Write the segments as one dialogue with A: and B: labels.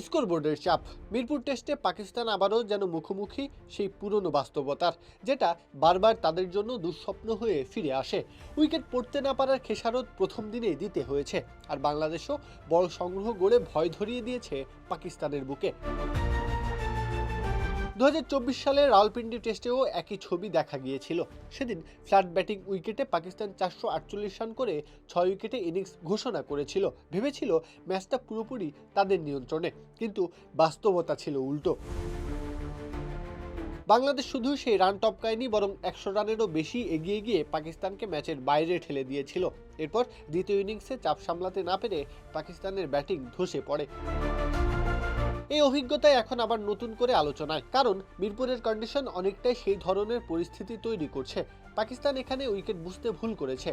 A: স্কোরবোর্ডের চাপ। মিরপুর টেস্টে পাকিস্তান আবারও যেন মুখোমুখি সেই পুরনো বাস্তবতার, যেটা বারবার তাদের জন্য দুঃস্বপ্ন হয়ে ফিরে আসে। উইকেট পড়তে না পারার খেসারত প্রথম দিনেই দিতে হয়েছে, আর বাংলাদেশও বড় সংগ্রহ গড়ে ভয় ধরিয়ে দিয়েছে পাকিস্তানের বুকে। 2024 সালে রাওয়ালপিন্ডি টেস্টেও একই ছবি দেখা গিয়েছিল। সেদিন ফ্ল্যাট ব্যাটিং উইকেটে পাকিস্তান 448 রান করে 6 উইকেটে ইনিংস ঘোষণা করেছিল। ভেবেছিল ম্যাচটা পুরোপুরি তাদের নিয়ন্ত্রণে, কিন্তু বাস্তবতা ছিল উল্টো। বাংলাদেশ শুধু সেই রান টপকায়নি, বরং 100 রানেরও বেশি এগিয়ে গিয়ে পাকিস্তানকে ম্যাচের বাইরে ঠেলে দিয়েছিল। এরপর দ্বিতীয় ইনিংসে চাপ সামলাতে না পেরে পাকিস্তানের ব্যাটিং ধসে পড়ে। এই অভিজ্ঞতায় এখন আবার নতুন করে আলোচনায়, কারণ মিরপুরের কন্ডিশন অনেকটাই সেই ধরনের পরিস্থিতি তৈরি করছে। পাকিস্তান এখানে উইকেট বুঝতে ভুল করেছে।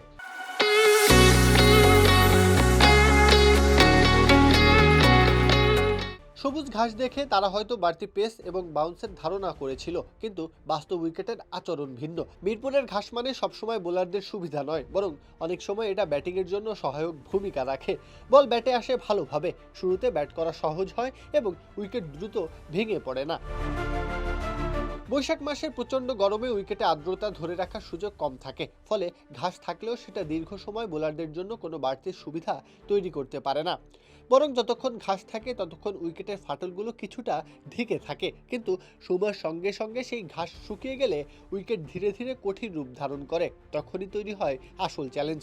A: সবুজ ঘাস দেখে তারা হয়তো বাড়তি পেস এবং বাউন্সের ধারণা করেছিল, কিন্তু বাস্তব উইকেটের আচরণ ভিন্ন। মিরপুরের ঘাস মানে সবসময় বোলারদের সুবিধা নয়, বরং অনেক সময় এটা ব্যাটিংয়ের জন্য সহায়ক ভূমিকা রাখে। বল ব্যাটে আসে ভালোভাবে, শুরুতে ব্যাট করা সহজ হয় এবং উইকেট দ্রুত ভেঙে পড়ে না। বৈশাখ মাসের প্রচণ্ড গরমে উইকেটে আর্দ্রতা ধরে রাখার সুযোগ কম থাকে, ফলে ঘাস থাকলেও সেটা দীর্ঘ সময় বোলারদের জন্য কোনো বাড়তি সুবিধা তৈরি করতে পারে না। বরং যতক্ষণ ঘাস থাকে ততক্ষণ উইকেটের ফাটলগুলো কিছুটা ঢেকে থাকে, কিন্তু সময়ের সঙ্গে সঙ্গে সেই ঘাস শুকিয়ে গেলে উইকেট ধীরে ধীরে কঠিন রূপ ধারণ করে। তখনই তৈরি হয় আসল চ্যালেঞ্জ।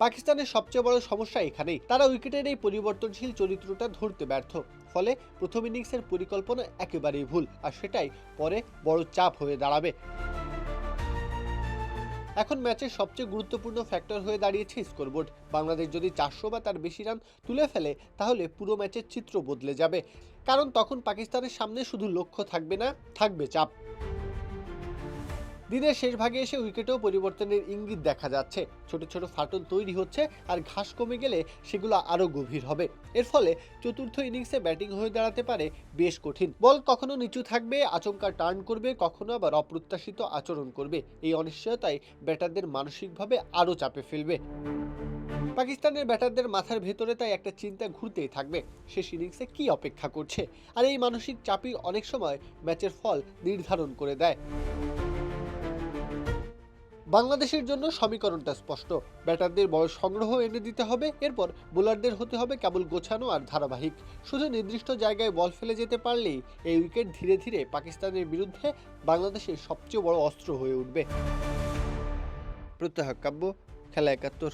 A: পাকিস্তানের সবচেয়ে বড় সমস্যা এখানেই, তারা উইকেটের এই পরিবর্তনশীল চরিত্রটা ধরতে ব্যর্থ। ফলে প্রথম ইনিংসের পরিকল্পনা একেবারেই ভুল, আর সেটাই পরে বড় চাপ হয়ে দাঁড়াবে। এখন ম্যাচের সবচেয়ে গুরুত্বপূর্ণ ফ্যাক্টর হয়ে দাঁড়িয়েছে স্কোরবোর্ড। বাংলাদেশ যদি 400 বা তার বেশি রান তুলে ফেলে, তাহলে পুরো ম্যাচের চিত্র বদলে যাবে, কারণ তখন পাকিস্তানের সামনে শুধু লক্ষ্য থাকবে না, থাকবে চাপ। দিনের শেষ ভাগে এসে উইকেটেও পরিবর্তনের ইঙ্গিত দেখা যাচ্ছে। ছোট ছোট ফাটল তৈরি হচ্ছে, আর ঘাস কমে গেলে সেগুলো আরো গভীর হবে। এর ফলে চতুর্থ ইনিংসে ব্যাটিং হয়ে দাঁড়াতে পারে বেশ কঠিন। বল কখনো নিচু থাকবে, আচমকা টার্ন করবে, কখনো আবার অপ্রত্যাশিত আচরণ করবে। এই অনিশ্চয়তাই ব্যাটারদের মানসিকভাবে আরো চাপে ফেলবে। পাকিস্তানের ব্যাটারদের মাথার ভেতরে তাই একটা চিন্তা ঘুরতেই থাকবে, শেষ ইনিংসে কি অপেক্ষা করছে। আর এই মানসিক চাপই অনেক সময় ম্যাচের ফল নির্ধারণ করে দেয়। বাংলাদেশের জন্য সমীকরণটা স্পষ্ট, ব্যাটারদের বড় সংগ্রহ এনে দিতে হবে, এরপর বোলারদের হতে হবে কেবল গোছানো আর ধারাবাহিক। শুধু নির্দিষ্ট জায়গায় বল ফেলে যেতে পারলেই এই উইকেট ধীরে ধীরে পাকিস্তানের বিরুদ্ধে বাংলাদেশের সবচেয়ে বড় অস্ত্র হয়ে উঠবে। প্রত্যহ কাব্য, খেলা ৭১।